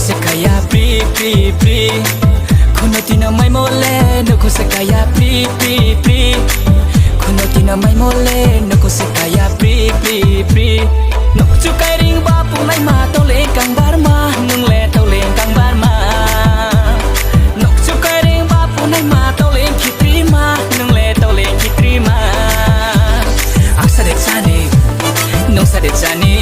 se kaya pri pri pri Kuno tina mai mole nuku se kaya pri pri pri Kuno tina mai mole nuku se kaya pri pri pri Nuk chu kai ring ba pu nai ma tau le kang bar ma nung le tau le kang bar ma Nuk chu kai ring ba pu nai ma tau le kitri ma nung le tau le kitri ma Asa de chani nung sa de chani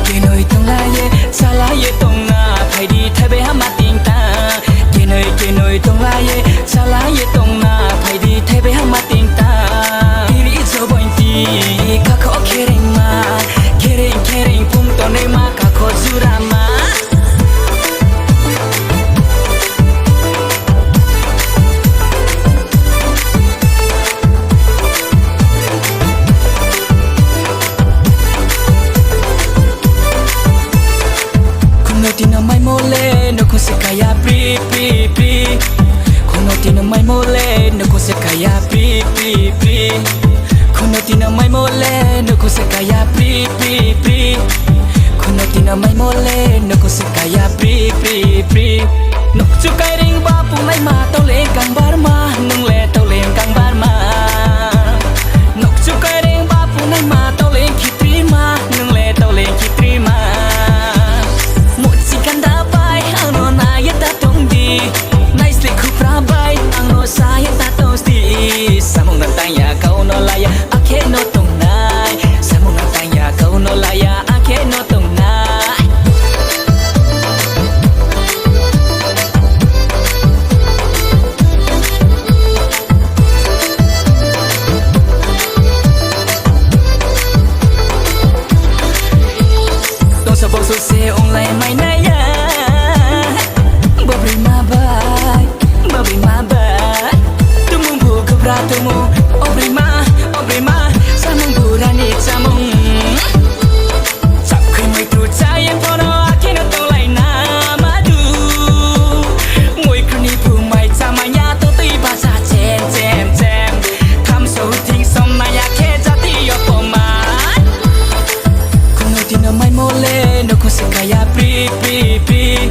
Kenoi tong la ye sa la ye tong na thai di thai be ha ma ting ta Kenoi tong la ye sa la ye tong na thai di thai be ha ma ting ta Iri zo boin ti ka kho khereng ma khereng pum to ne ma ka kho jura ma Tina mai mole no kose kaya pri pri pri Kono tina mai mole no kose kaya pri pri pri Kono tina mai mole no kose kaya pri pri pri Kono tina mai mole no kose kaya pri pri pri Nok chu kai ring ba pu nai ma tau le kang bar ma nung le tau le kang bar ma Nok chu kai ring ba pu nai ma tau le kitri ma nung le tau le kitri ma Saya tak tahu sti, samung nak tanya kau no laya, akhir no tong nai. Samung nak tanya kau no laya, akhir no tong nai. Tong sabong susah online main naya, beri mabai, beri mabai. Ratumu obrima samung burani samung Sakui mai tu cayan pono akino tong lai na madu Mui kruni pu mai camanya to tui basa chen chen chen Tham so ting som na ya ke jati yo poman Kono tina mai mole no kose kaya pri pri pri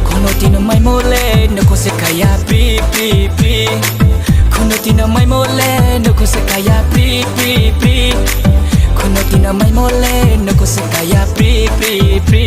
Kono tina mai mole no kose kaya pri pri pri Kono tina mai mole no kose kaya pri pri pri Kono tina mai mole no kose kaya pri pri pri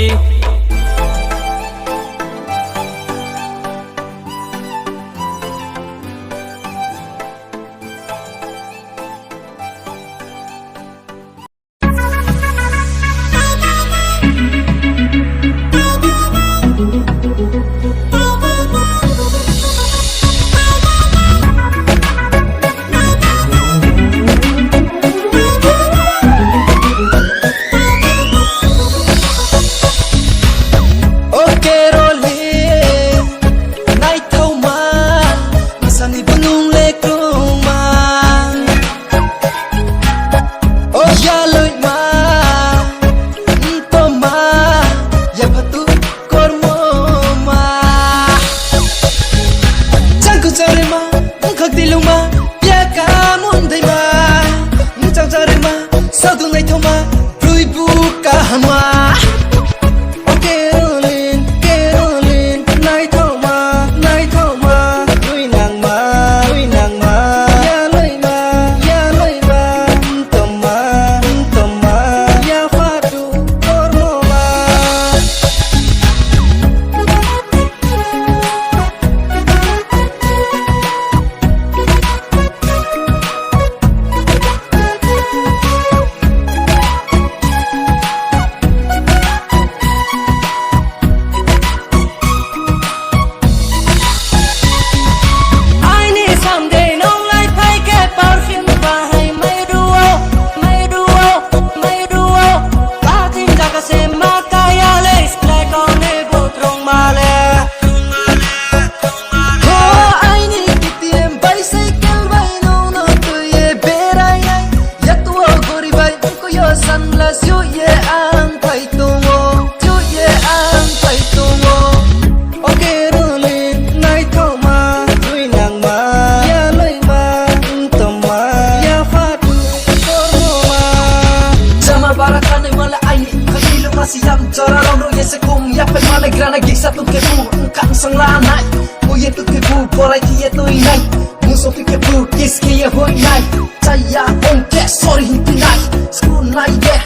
Kalau no ye sekum ya pe male grana gisa tu ke bu kan sang la nai o ye tu ke bu borai ki ye tu nai muso tu ke bu kis ke ye hoi nai chaya on ke sorry hi nai screw nai ye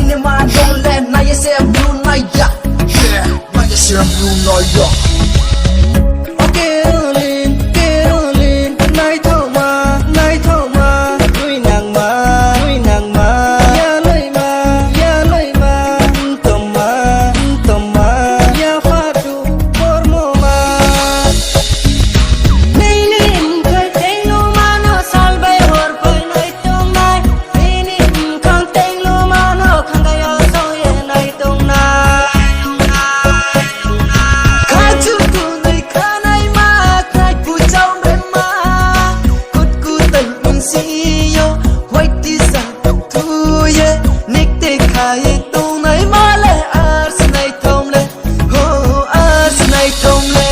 ine ma don le nai ye se blue nai ya yeah nai ye se blue nai ya Caroline nai thâu ma nuôi nàng ma ya lời ma tôm ma ya phát du por mo ma Nay nim khơi tên lu ma nó salve hor phơi nơi tông nai Nay nim khang tên lu ma nó khang gai ở sâu ye nơi tông nai khai chu tu nei kha nai ma khai pu chau me ma kut ku tai un si yo wai ti sa tu ye nik te khai tu nai ma le ars nai thom le ho ars nai thom le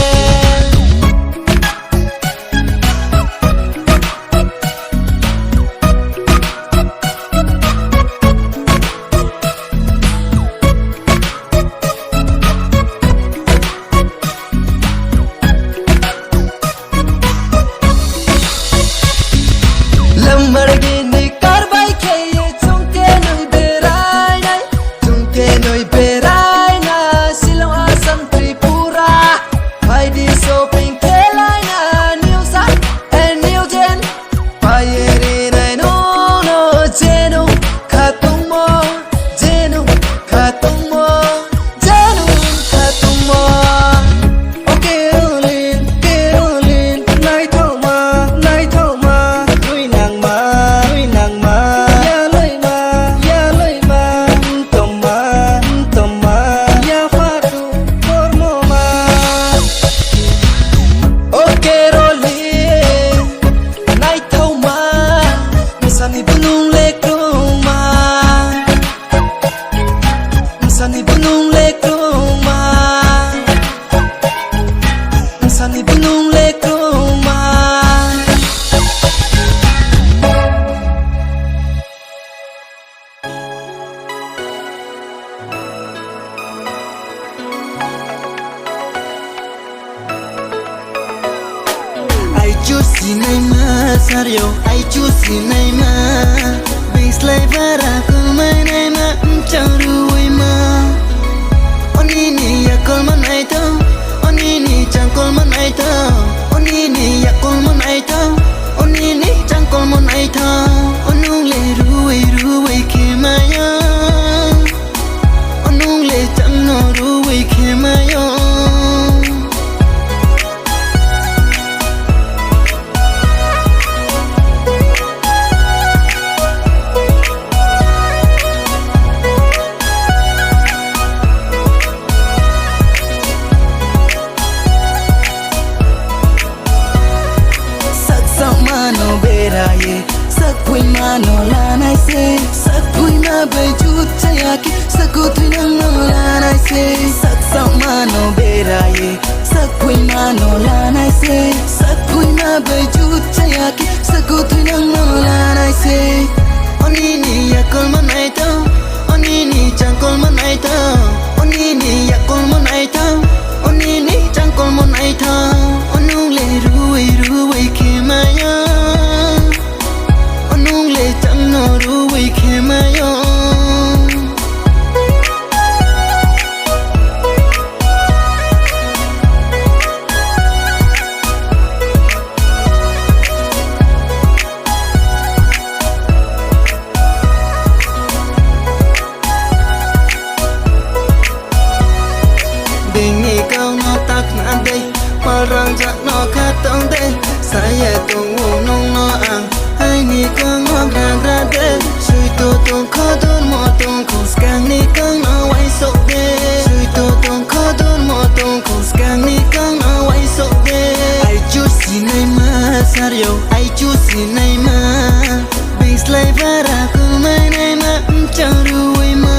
lam mar ge ni kar bai ke ye chung ke noi berai nai chung ke noi berai na silong asam tripura bai di shopping ke lai na new sa and new gen bai ri nai no jenu khatung mo jenu khatung mo Caroline nai thâu ma nuôi nàng ma ya lời ma tôm ma ya phát du por mo ma okay roli nai thau ma misani bunung le kroma misani bunung le kroma misani bunung le kroma I choose nai ma sario I choose nai ma bislai bara kulmai nai ma charu wai ma oni ni ya kol man ai to oni ni chang kol man ai to oni ni ya kol man ai to oni ni chang kol man ai to onung le ruwai ke ma ya onung le chang no ruwai ke ma ya mano beraye sak pui mano lanai se sak pui ma bai jut chayaki sakutui nang no lanai se sak mano beraye sak pui mano lanai se sak pui ma bai jut chayaki sakutui nang no lanai se oni ni ya kol man ai to oni ni chang kol man ai to oni ni ya kol man ai to oni ni chang kol man ai to onung le ruwai ke ma ya onung le chang no ruwai ke ma ya ding ni kau no tak na dei parang jak no khatong dei saya tung nong no ang hai ni kang no grang ra de sui to tung kho don mo tung khong skang ni kang no wai sok de sui to tung kho don mo tung khong skang ni kang no wai sok de I choose nai ma sario I choose nai ma bislai bara kulmai nai ma charu wai ma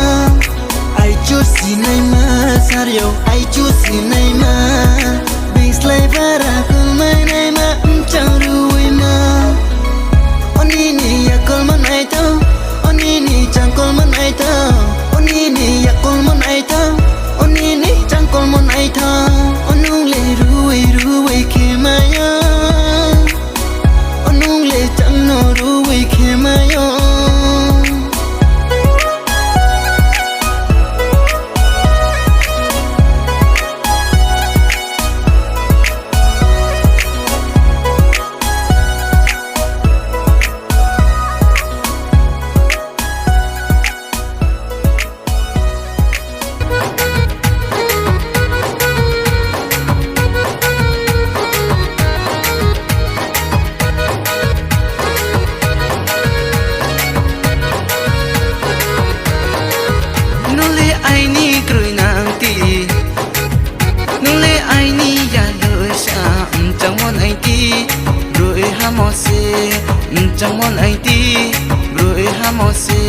I choose nai ma sario I choose nai ma bislai bara kulmai nai ma charu wai ma oni ni ya kol man ai to oni ni chang kol man ai to oni ni ya kol man ai to bro e hamose chamon ai ti bro e hamose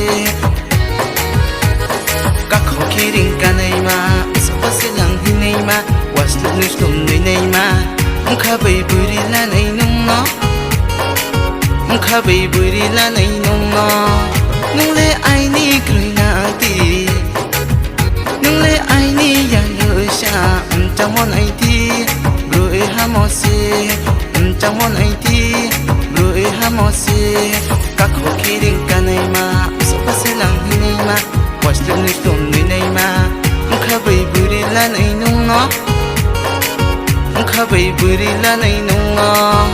các khó khi ring ca này mà sao có sẽ lặng hi này mà watch the news cùng nơi này mà ông khá bầy bưởi đi là này nung nó ông khá bầy bưởi đi là này nung nó nung lệ ai ni cười na ti nung lệ ai ni ya nhớ xa trong món ai ti rồi hamose trong món ai ti rồi hamose các khó khi ring ca này mà sao có sẽ lặng hi này mà watch the news cùng nơi này mà ông khá bầy bưởi đi là này nung nó ông khá bầy bưởi đi là này nung nó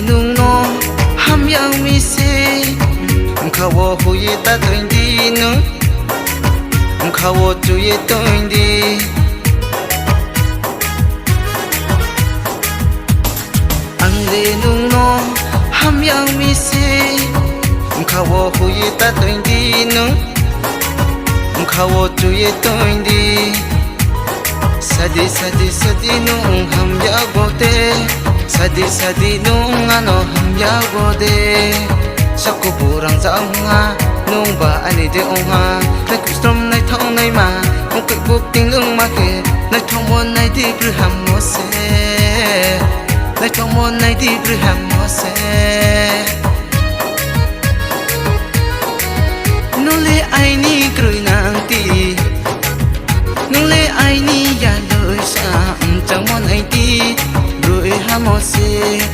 nung no ham yang mi se khawo hu ye ta toin di nu khawo chu ye toin di ang le nung no ham yang mi se khawo hu ye ta toin di nu khawo chu ye toin di sadi sadi sadi nung ham ya go te sadi sadi nung ano ham ya go de sakku burang za nga nung ba ani de ong ha na kustom nai thong nai ma ong kai buk ting lung ma ke nai thong mon nai di bru ham mo se nai thong mon nai di bru ham mo se nung le ai ni krui nang ti nung le ai ni ya lo sa chang mon ai ti rồi hamose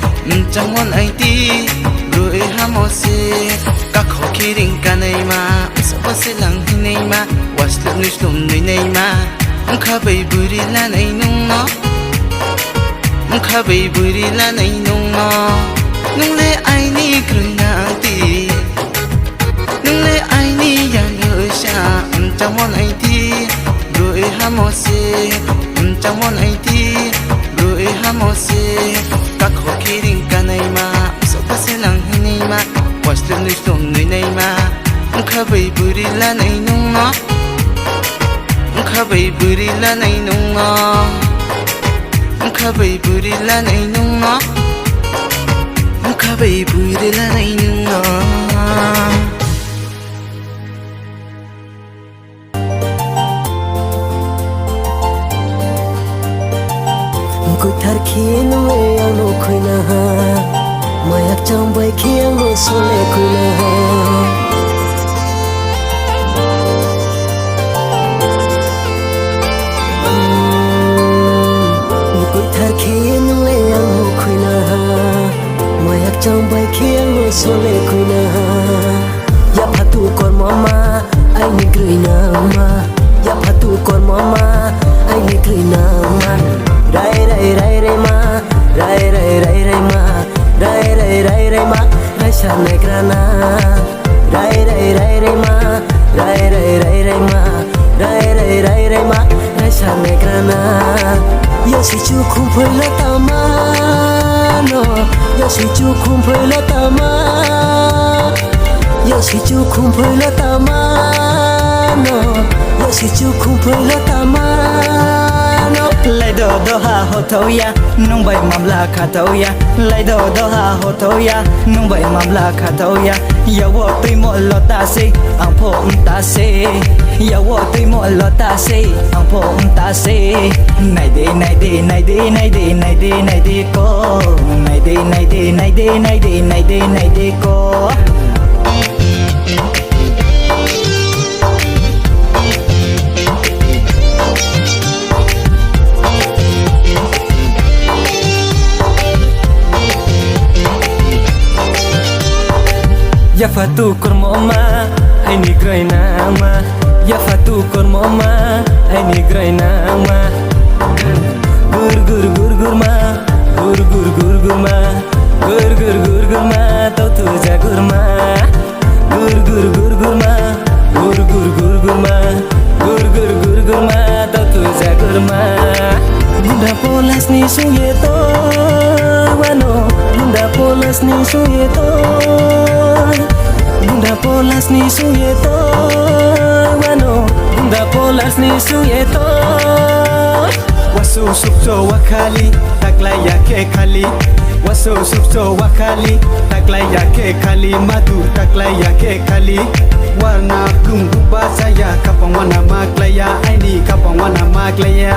trong món ai ti rồi hamose các khó khi ring ca này mà sao có sẽ lặng hi này mà watch the news cùng nơi này mà ông khá bầy bưởi đi là này nung nó ông khá bầy bưởi đi là này nung nó nung lệ ai ni cười na ti nung lệ ai ni ya nhớ xa trong món ai ti rồi hamose trong món ai ti rồi hamose các khó khi ring ca này mà sao có sẽ lặng hi này mà watch the news cùng nơi này mà ông khá bầy bưởi đi là này nung nó ông khá bầy bưởi đi là này nung nó ông khá bầy bưởi đi là này nung nó ông khá bầy bưởi đi là này nung nó Cô thar khiến mê ang nụ khơi na ha mayak trong bay khi ang nụ so lệ khơi na ha cô thar khiến mê ang nụ khơi na ha mayak trong bay khi ang nụ so lệ khơi na ha ya phatu kon mama ai ni cười na ma ya phatu kon mama ai ni cười na ma rai rai rai rai ma rai rai rai rai ma rai rai rai rai ma rai sa ne grana rai rai rai rai ma rai rai rai rai ma rai rai rai rai ma rai sa ne grana yo si chu khum phơi la ta ma no yo si chu khum phơi la ta ma yo si chu khum phơi la ta ma no yo si chu khum phơi la ta ma lại đồ ha hồ thâu ya nung bay mam la khá thâu ya lại đồ ha hồ thâu ya nung bay mam la khá thâu ya ya wo tuy mo lo ta si ang po ta si ya wo tuy mo lo ta si ang po ta si này đi này đi này đi này đi này đi này đi cô này đi này đi này đi này đi này đi này đi cô Ya fatu kormoma ai ni graina ma ya fatu kormoma ai ni graina ma gur gur gur gur ma gur gur gur gur ma gur gur gur gur ma tau tu ja gur ma gur gur gur gur ma gur gur gur gur ma gur gur gur gur ma ta tu ja gur ma bunda polas ni suye to wano bunda polas ni suye to bunda polas ni suye to wano bunda polas ni suye to wasu sukso wakali taklay yake khali wasu sukso wakali taklay yake khali madu taklay yake khali warna kumbu basaya kapang wana maklaya aini kapang wana maklaya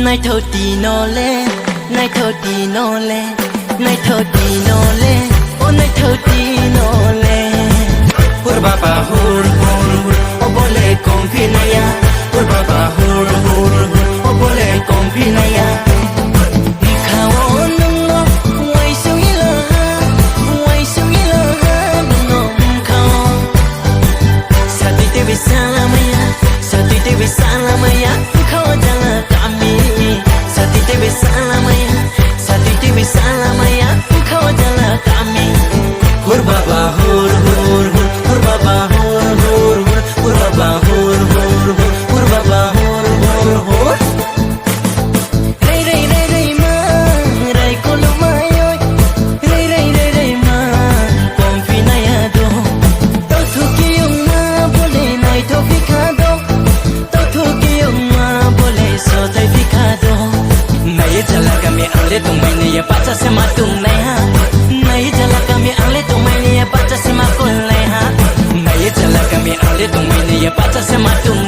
Nai thơ tì nó lê, nai thơ tì nó lê, nai thơ tì nó lê, ô nai thơ tì nó lê. Hur baba hur hur hur, ô bole con pinaya. Hur baba hur hur hur, ô bole con pinaya. Ikaw nung no, way so ilaha nung kau. Sa ti te besala maya, sa ti te besala maya. ale tung mai ne ya pacha se ma tung nai ha nai jala kami ale tung mai ne ya pacha se ma kul nai ha nai jala kami ale tung mai ne ya pacha se ma tung